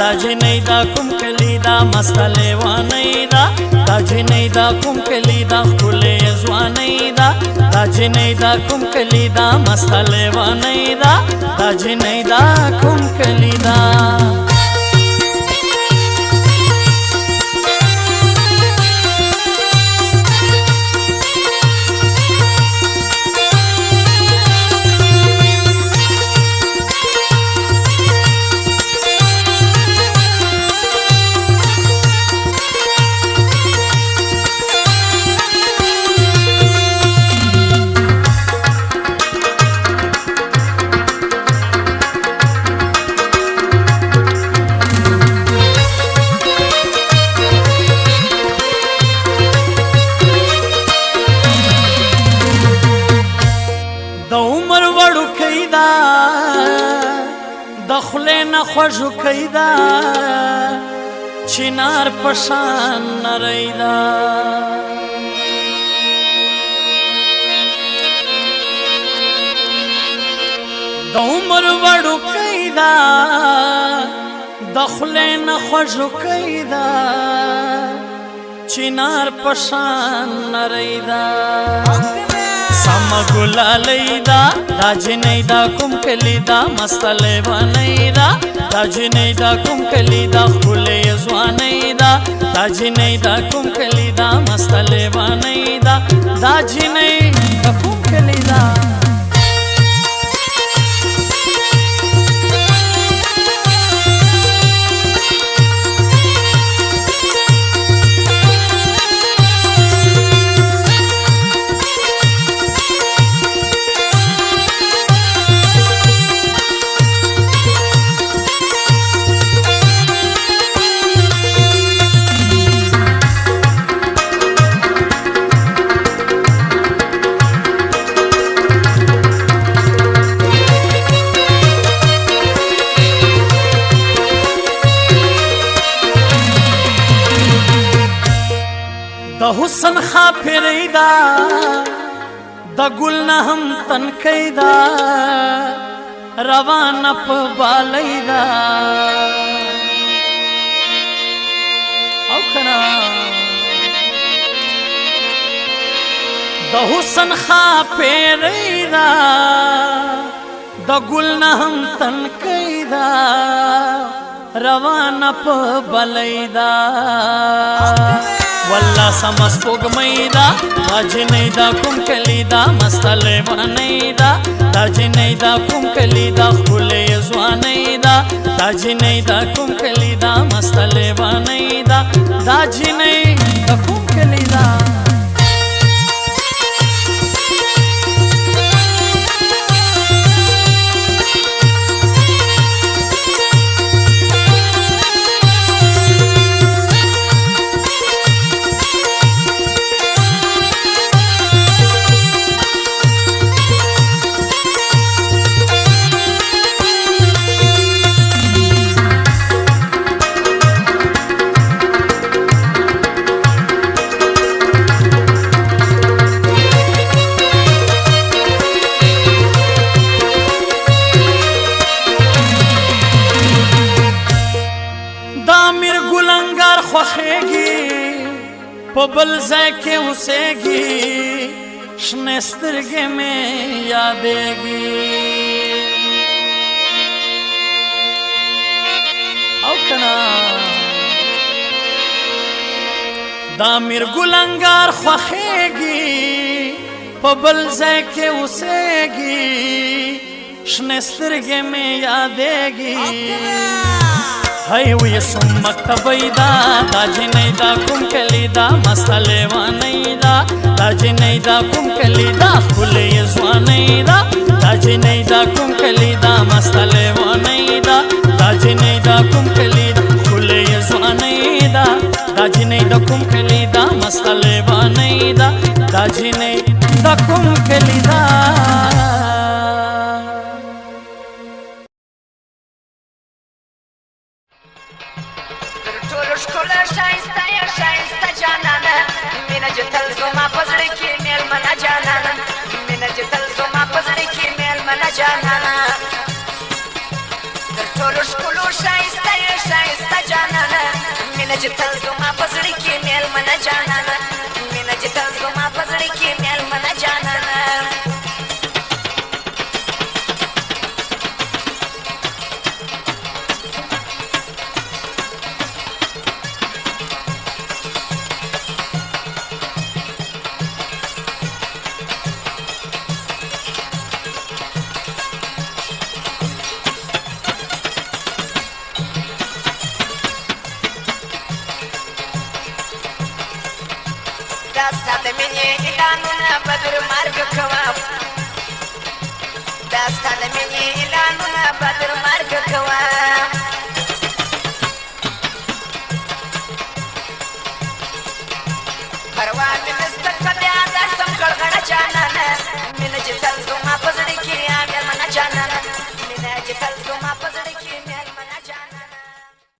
دا جنۍ دا کوم کلی دا مست لیوانۍ دا دا جنۍ دا کوم کلی دا ښکلې ځوانۍ دا دا جنۍ دا کوم کلی دا مست لیوانۍ دا دا جنۍ دا کوم کلی دا خلې نه خوږوکی دا چنار په شان نری دا د عمر وړوکی دا د خلې نه خوږوکی دا چنار په شان نری دا سم ګلالۍ دا دا جنۍ دا کوم کلی دا مست لیوانۍ دا دا جنۍ دا کوم کلی دا ښکلې ځوانۍ دا دا جنۍ دا کوم کلی دا مست لیوانۍ دا دا جنۍ دا کوم کلی دا د حسن خاپری دا د ګل نه هم تنکی دا روانه په بالی دا او کنا د حسن خاپری دا د ګل نه هم تنکی دا روانه په بالی دا والله سمس پوګمۍ دا دا جنۍ دا کوم کلی دا مست لیوانۍ دا دا جنۍ دا کوم کلی دا ښکلې ځوانۍ دا دا جنۍ دا کوم کلی دا مست لیوانۍ دا دا جنۍ دا کوم کلی دا په بل ځای کې اوسېږي شنې سترګې مې یادېږي او کنا دا میرګل انګار خوښېږي په بل ځای کې اوسېږي شنې سترګې مې یادېږي هی وی سم مکتبی دا دا جنۍ دا کوم کلی دا مست لیوانۍ دا دا جنۍ دا کوم کلی دا ښکلې ځوانۍ دا دا جنۍ دا کوم کلی دا مست لیوانۍ دا دا جنۍ دا کوم کلی دا ښکلې ځوانۍ دا دا جنۍ دا کوم کلی دا مست لیوانۍ دا دا جنۍ دا کوم کلی دا ښکلا ښایسته یا ښایسته جانانه مینه چې تل زما په زړه کې مېلمنه جانانه مینه چې تل زما په زړه کې مېلمنه جانانه تر ټولو ښکلو ښایسته یا ښایسته مینه چې تل زما په زړه کې میلمنه جانانه مینه چې تل زما په زړه کې میلمنه جانانه داستا د مینې اعلانونه بدر مرګ کوه داستا د مینې اعلانونه بدر مرګ کوه